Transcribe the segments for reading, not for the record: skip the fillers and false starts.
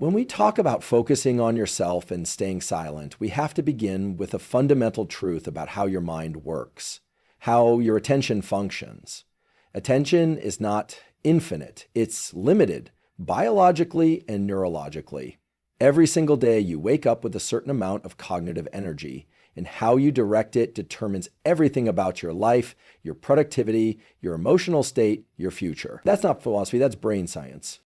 When we talk about focusing on yourself and staying silent, we have to begin with a fundamental truth about how your mind works, how your attention functions. Attention is not infinite, it's limited biologically and neurologically. Every single day you wake up with a certain amount of cognitive energy, and how you direct it determines everything about your life, your productivity, your emotional state, your future. That's not philosophy, that's brain science.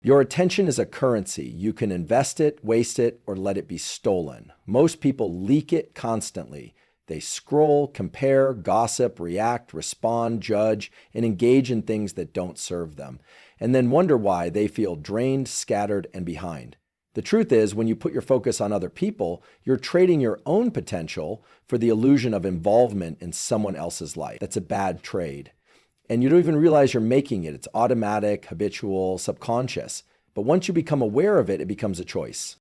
Your attention is a currency. You can invest it, waste it, or let it be stolen. Most people leak it constantly. They scroll, compare, gossip, react, respond, judge, and engage in things that don't serve them, and then wonder why they feel drained, scattered, and behind. The truth is, when you put your focus on other people, you're trading your own potential for the illusion of involvement in someone else's life. That's a bad trade. And you don't even realize you're making it. It's automatic, habitual, subconscious. But once you become aware of it, it becomes a choice.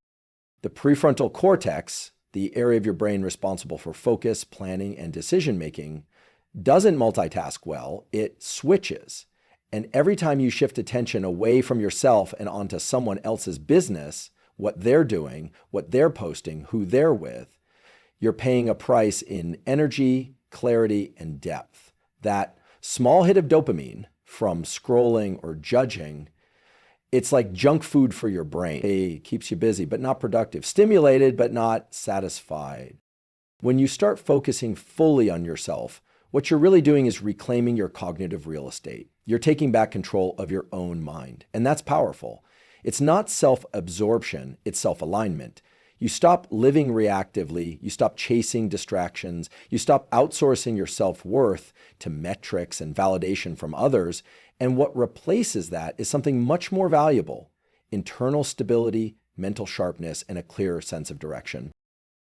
The prefrontal cortex, the area of your brain responsible for focus, planning, and decision-making, doesn't multitask well. It switches. And every time you shift attention away from yourself and onto someone else's business, what they're doing, what they're posting, who they're with, you're paying a price in energy, clarity, and depth. That small hit of dopamine from scrolling or judging, it's like junk food for your brain. It keeps you busy, but not productive. Stimulated, but not satisfied. When you start focusing fully on yourself, what you're really doing is reclaiming your cognitive real estate. You're taking back control of your own mind, and that's powerful. It's not self-absorption, it's self-alignment. You stop living reactively, you stop chasing distractions, you stop outsourcing your self-worth to metrics and validation from others, and what replaces that is something much more valuable: internal stability, mental sharpness, and a clearer sense of direction.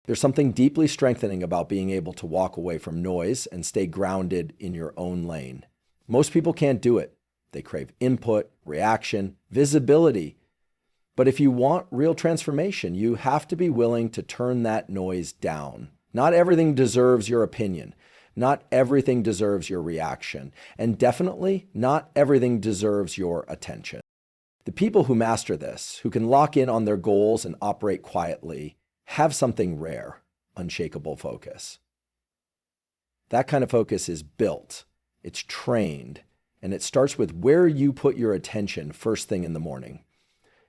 There's something deeply strengthening about being able to walk away from noise and stay grounded in your own lane. Most people can't do it. They crave input, reaction, visibility. But if you want real transformation, you have to be willing to turn that noise down. Not everything deserves your opinion. Not everything deserves your reaction. And definitely not everything deserves your attention. The people who master this, who can lock in on their goals and operate quietly, have something rare: unshakable focus. That kind of focus is built, it's trained, and it starts with where you put your attention first thing in the morning.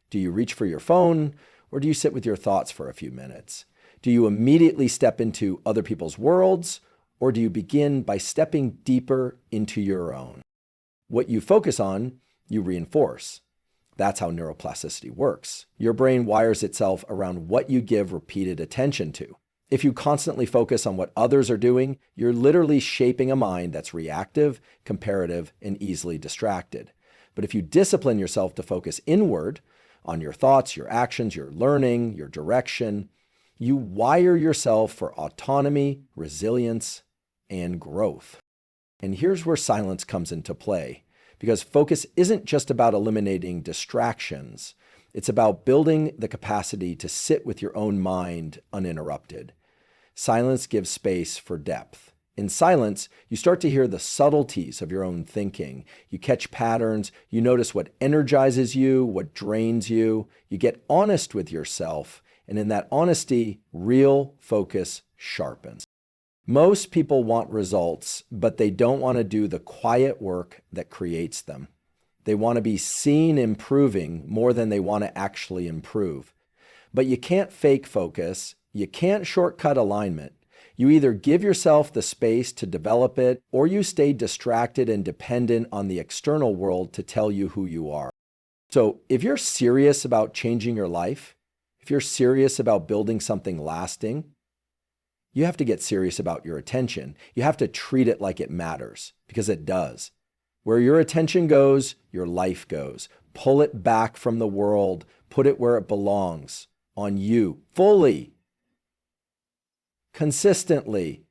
Do you reach for your phone, or do you sit with your thoughts for a few minutes? Do you immediately step into other people's worlds, or do you begin by stepping deeper into your own? What you focus on, you reinforce. That's how neuroplasticity works. Your brain wires itself around what you give repeated attention to. If you constantly focus on what others are doing, you're literally shaping a mind that's reactive, comparative, and easily distracted. But if you discipline yourself to focus inward, on your thoughts, your actions, your learning, your direction, you wire yourself for autonomy, resilience, and growth. And here's where silence comes into play, because focus isn't just about eliminating distractions. It's about building the capacity to sit with your own mind uninterrupted. Silence gives space for depth. In silence, you start to hear the subtleties of your own thinking. You catch patterns, you notice what energizes you, what drains you. You get honest with yourself, and in that honesty, real focus sharpens. Most people want results, but they don't want to do the quiet work that creates them. They want to be seen improving more than they want to actually improve. But you can't fake focus, you can't shortcut alignment. You either give yourself the space to develop it, or you stay distracted and dependent on the external world to tell you who you are. So if you're serious about changing your life, if you're serious about building something lasting, you have to get serious about your attention. You have to treat it like it matters, because it does. Where your attention goes, your life goes. Pull it back from the world, put it where it belongs, on you, fully. Consistently.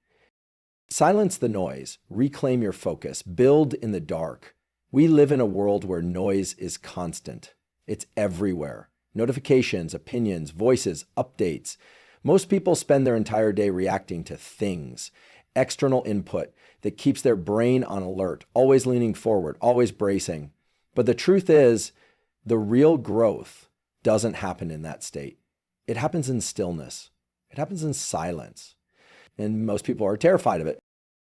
Silence the noise, reclaim your focus, build in the dark. We live in a world where noise is constant. It's everywhere. Notifications, opinions, voices, updates. Most people spend their entire day reacting to things, external input that keeps their brain on alert, always leaning forward, always bracing. But the truth is, the real growth, doesn't happen in that state. It happens in stillness. It happens in silence. And most people are terrified of it.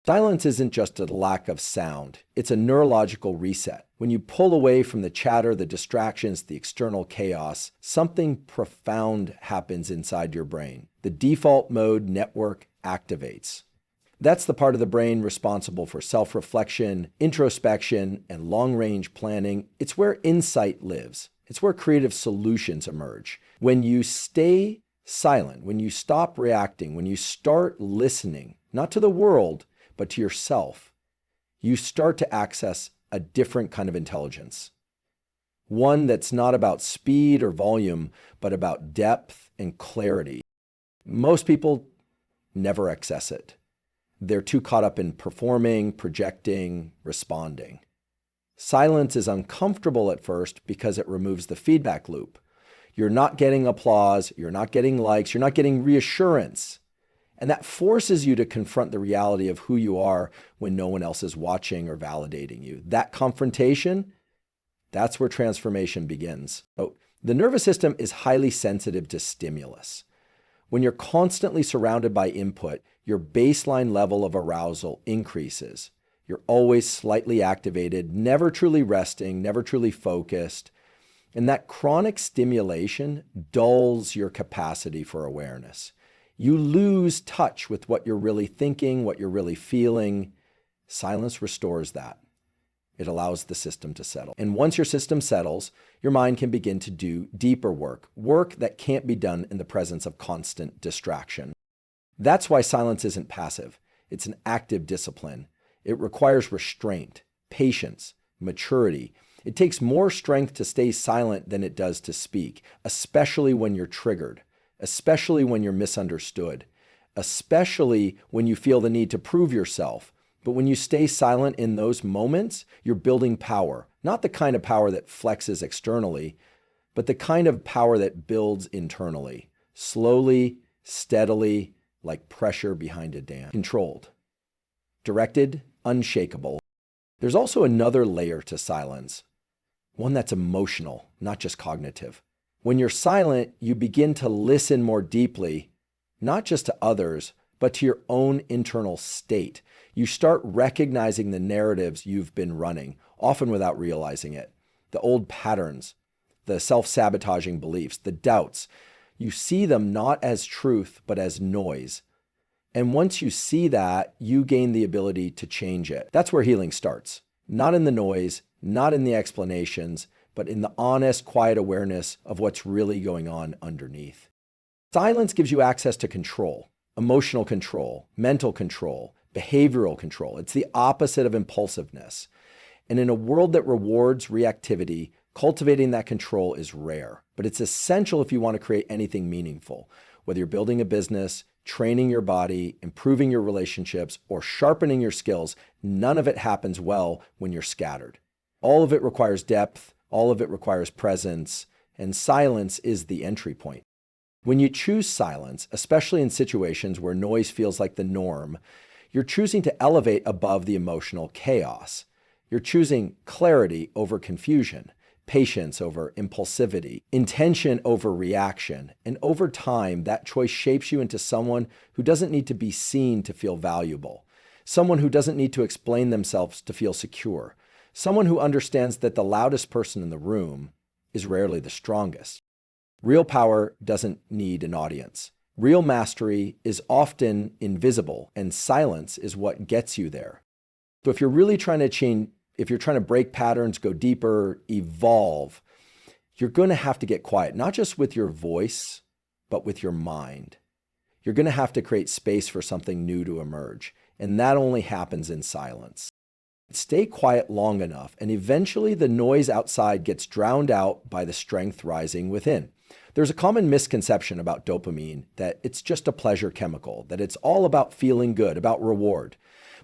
Silence isn't just a lack of sound. It's a neurological reset. When you pull away from the chatter, the distractions, the external chaos, something profound happens inside your brain. The default mode network activates. That's the part of the brain responsible for self-reflection, introspection, and long-range planning. It's where insight lives. It's where creative solutions emerge. When you stay silent, when you stop reacting, when you start listening, not to the world, but to yourself, you start to access a different kind of intelligence. One that's not about speed or volume, but about depth and clarity. Most people never access it. They're too caught up in performing, projecting, responding. Silence is uncomfortable at first because it removes the feedback loop. You're not getting applause, you're not getting likes, you're not getting reassurance. And that forces you to confront the reality of who you are when no one else is watching or validating you. That confrontation, that's where transformation begins. Oh, the nervous system is highly sensitive to stimulus. When you're constantly surrounded by input, your baseline level of arousal increases. You're always slightly activated, never truly resting, never truly focused. And that chronic stimulation dulls your capacity for awareness. You lose touch with what you're really thinking, what you're really feeling. Silence restores that. It allows the system to settle. And once your system settles, your mind can begin to do deeper work that can't be done in the presence of constant distraction. That's why silence isn't passive. It's an active discipline. It requires restraint, patience, maturity. It takes more strength to stay silent than it does to speak, especially when you're triggered. Especially when you're misunderstood, especially when you feel the need to prove yourself. But when you stay silent in those moments, you're building power, not the kind of power that flexes externally, but the kind of power that builds internally, slowly, steadily, like pressure behind a dam. Controlled, directed, unshakable. There's also another layer to silence, one that's emotional, not just cognitive. When you're silent, you begin to listen more deeply, not just to others, but to your own internal state. You start recognizing the narratives you've been running, often without realizing it. The old patterns, the self-sabotaging beliefs, the doubts. You see them not as truth, but as noise. And once you see that, you gain the ability to change it. That's where healing starts. Not in the noise, not in the explanations, but in the honest, quiet awareness of what's really going on underneath. Silence gives you access to control, emotional control, mental control, behavioral control. It's the opposite of impulsiveness. And in a world that rewards reactivity, cultivating that control is rare, but it's essential if you want to create anything meaningful. Whether you're building a business, training your body, improving your relationships, or sharpening your skills, none of it happens well when you're scattered. All of it requires depth. All of it requires presence, and silence is the entry point. When you choose silence, especially in situations where noise feels like the norm, you're choosing to elevate above the emotional chaos. You're choosing clarity over confusion, patience over impulsivity, intention over reaction, and over time, that choice shapes you into someone who doesn't need to be seen to feel valuable, someone who doesn't need to explain themselves to feel secure, someone who understands that the loudest person in the room is rarely the strongest. Real power doesn't need an audience. Real mastery is often invisible, and silence is what gets you there. So if you're really trying to change, if you're trying to break patterns, go deeper, evolve, you're going to have to get quiet, not just with your voice, but with your mind. You're going to have to create space for something new to emerge, and that only happens in silence. Stay quiet long enough, and eventually the noise outside gets drowned out by the strength rising within. There's a common misconception about dopamine that it's just a pleasure chemical, that it's all about feeling good, about reward.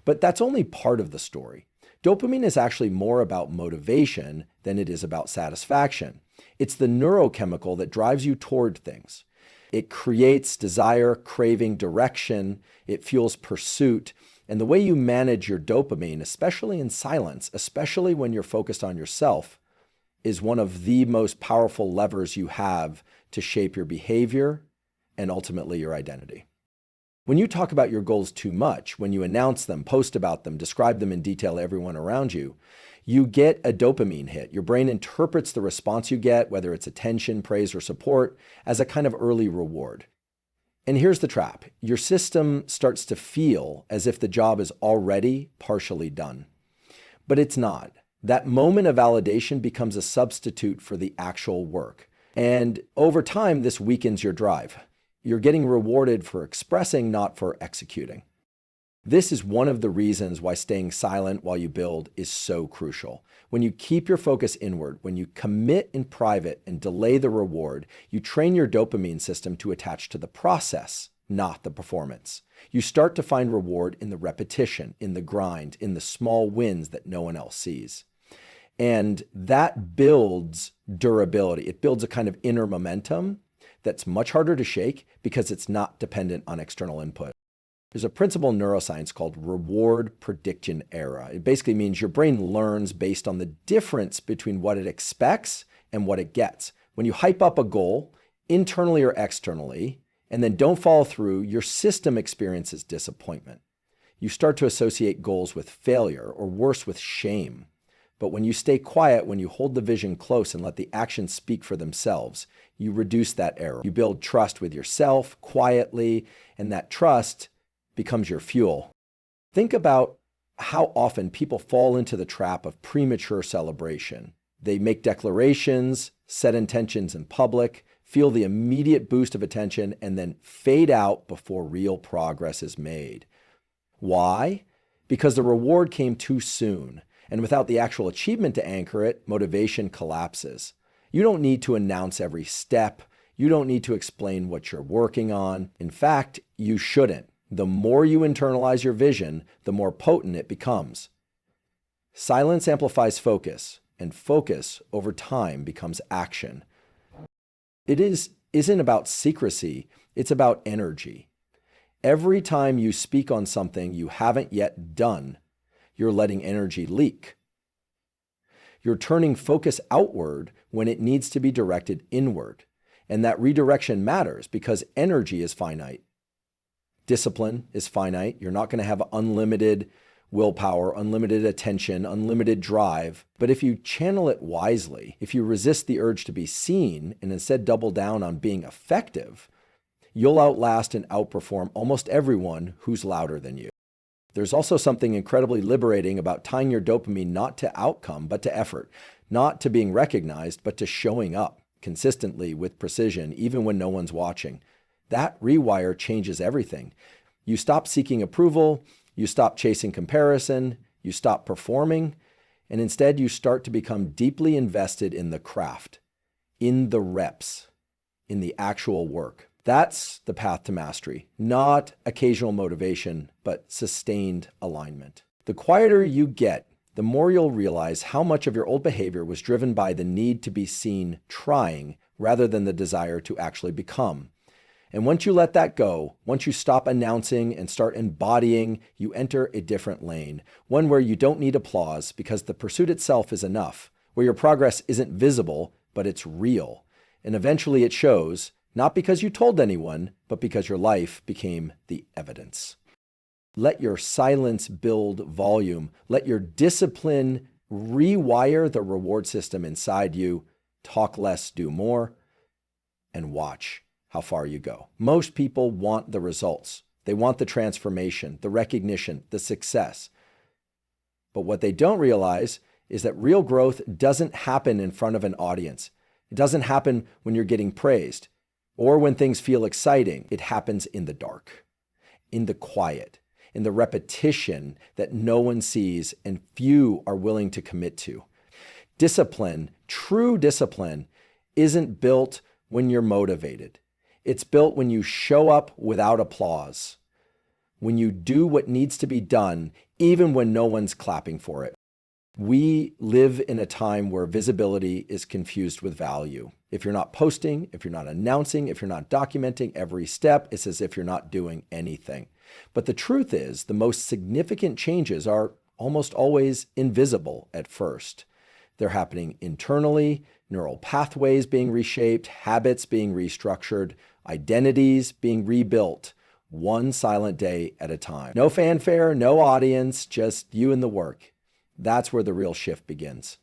But that's only part of the story. Dopamine is actually more about motivation than it is about satisfaction. It's the neurochemical that drives you toward things. It creates desire, craving, direction. It fuels pursuit. And the way you manage your dopamine, especially in silence, especially when you're focused on yourself, is one of the most powerful levers you have to shape your behavior and ultimately your identity. When you talk about your goals too much, when you announce them, post about them, describe them in detail to everyone around you, you get a dopamine hit. Your brain interprets the response you get, whether it's attention, praise, or support, as a kind of early reward. And here's the trap. Your system starts to feel as if the job is already partially done. But it's not. That moment of validation becomes a substitute for the actual work. And over time, this weakens your drive. You're getting rewarded for expressing, not for executing. This is one of the reasons why staying silent while you build is so crucial. When you keep your focus inward, when you commit in private and delay the reward, you train your dopamine system to attach to the process, not the performance. You start to find reward in the repetition, in the grind, in the small wins that no one else sees. And that builds durability. It builds a kind of inner momentum that's much harder to shake because it's not dependent on external input. There's a principle in neuroscience called reward prediction error. It basically means your brain learns based on the difference between what it expects and what it gets. When you hype up a goal, internally or externally, and then don't follow through, your system experiences disappointment. You start to associate goals with failure, or worse, with shame. But when you stay quiet, when you hold the vision close and let the actions speak for themselves, you reduce that error. You build trust with yourself quietly, and that trust becomes your fuel. Think about how often people fall into the trap of premature celebration. They make declarations, set intentions in public, feel the immediate boost of attention, and then fade out before real progress is made. Why? Because the reward came too soon, and without the actual achievement to anchor it, motivation collapses. You don't need to announce every step. You don't need to explain what you're working on. In fact, you shouldn't. The more you internalize your vision, the more potent it becomes. Silence amplifies focus, and focus over time becomes action. It isn't about secrecy, it's about energy. Every time you speak on something you haven't yet done, you're letting energy leak. You're turning focus outward when it needs to be directed inward. And that redirection matters because energy is finite. Discipline is finite. You're not going to have unlimited willpower, unlimited attention, unlimited drive. But if you channel it wisely, if you resist the urge to be seen and instead double down on being effective, you'll outlast and outperform almost everyone who's louder than you. There's also something incredibly liberating about tying your dopamine not to outcome, but to effort, not to being recognized, but to showing up consistently with precision, even when no one's watching. That rewire changes everything. You stop seeking approval, you stop chasing comparison, you stop performing, and instead you start to become deeply invested in the craft, in the reps, in the actual work. That's the path to mastery, not occasional motivation, but sustained alignment. The quieter you get, the more you'll realize how much of your old behavior was driven by the need to be seen trying rather than the desire to actually become. And once you let that go, once you stop announcing and start embodying, you enter a different lane, one where you don't need applause because the pursuit itself is enough, where your progress isn't visible, but it's real. And eventually it shows, not because you told anyone, but because your life became the evidence. Let your silence build volume. Let your discipline rewire the reward system inside you. Talk less, do more, and watch how far you go. Most people want the results. They want the transformation, the recognition, the success. But what they don't realize is that real growth doesn't happen in front of an audience. It doesn't happen when you're getting praised or when things feel exciting. It happens in the dark, in the quiet, in the repetition that no one sees and few are willing to commit to. Discipline, true discipline, isn't built when you're motivated. It's built when you show up without applause, when you do what needs to be done, even when no one's clapping for it. We live in a time where visibility is confused with value. If you're not posting, if you're not announcing, if you're not documenting every step, it's as if you're not doing anything. But the truth is, the most significant changes are almost always invisible at first. They're happening internally, neural pathways being reshaped, habits being restructured, identities being rebuilt, one silent day at a time. No fanfare, no audience, just you and the work. That's where the real shift begins.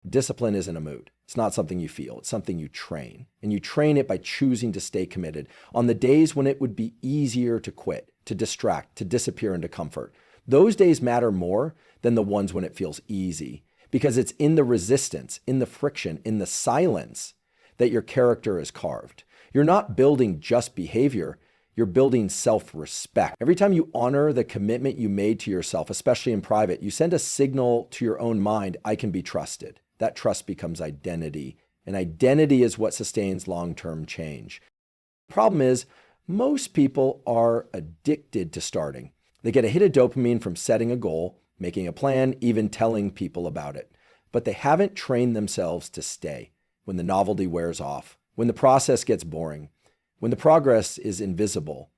Discipline isn't a mood. It's not something you feel. It's something you train. And you train it by choosing to stay committed on the days when it would be easier to quit, to distract, to disappear into comfort. Those days matter more than the ones when it feels easy, because it's in the resistance, in the friction, in the silence that your character is carved. You're not building just behavior. You're building self-respect. Every time you honor the commitment you made to yourself, especially in private, you send a signal to your own mind, I can be trusted. That trust becomes identity, and identity is what sustains long-term change. The problem is, most people are addicted to starting. They get a hit of dopamine from setting a goal, making a plan, even telling people about it. But they haven't trained themselves to stay when the novelty wears off, when the process gets boring, when the progress is invisible.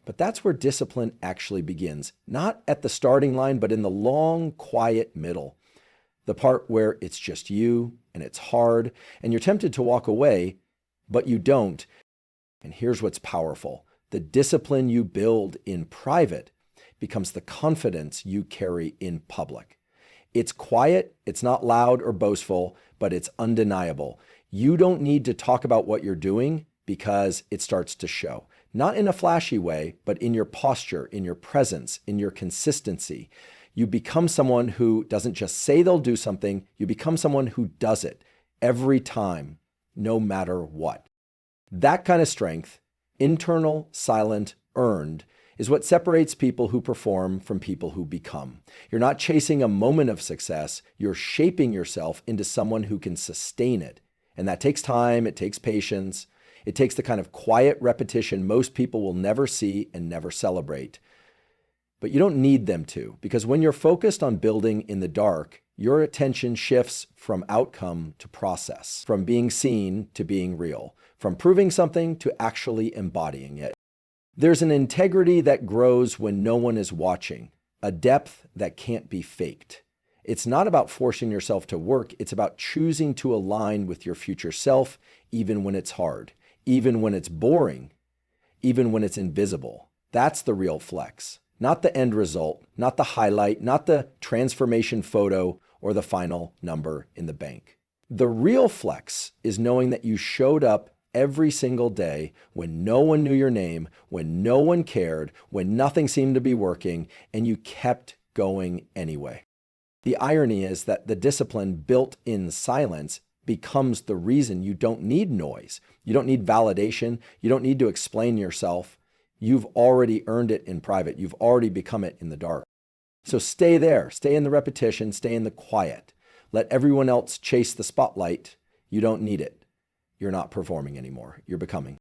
But that's where discipline actually begins, not at the starting line, but in the long, quiet middle. The part where it's just you and it's hard and you're tempted to walk away, but you don't. And here's what's powerful. The discipline you build in private becomes the confidence you carry in public. It's quiet, it's not loud or boastful, but it's undeniable. You don't need to talk about what you're doing because it starts to show. Not in a flashy way, but in your posture, in your presence, in your consistency. You become someone who doesn't just say they'll do something, you become someone who does it every time, no matter what. That kind of strength, internal, silent, earned, is what separates people who perform from people who become. You're not chasing a moment of success, you're shaping yourself into someone who can sustain it. And that takes time, it takes patience, it takes the kind of quiet repetition most people will never see and never celebrate. But you don't need them to, because when you're focused on building in the dark, your attention shifts from outcome to process, from being seen to being real, from proving something to actually embodying it. There's an integrity that grows when no one is watching, a depth that can't be faked. It's not about forcing yourself to work, it's about choosing to align with your future self, even when it's hard, even when it's boring, even when it's invisible. That's the real flex. Not the end result, not the highlight, not the transformation photo or the final number in the bank. The real flex is knowing that you showed up every single day when no one knew your name, when no one cared, when nothing seemed to be working, and you kept going anyway. The irony is that the discipline built in silence becomes the reason you don't need noise. You don't need validation. You don't need to explain yourself. You've already earned it in private. You've already become it in the dark. So stay there. Stay in the repetition. Stay in the quiet. Let everyone else chase the spotlight. You don't need it. You're not performing anymore. You're becoming.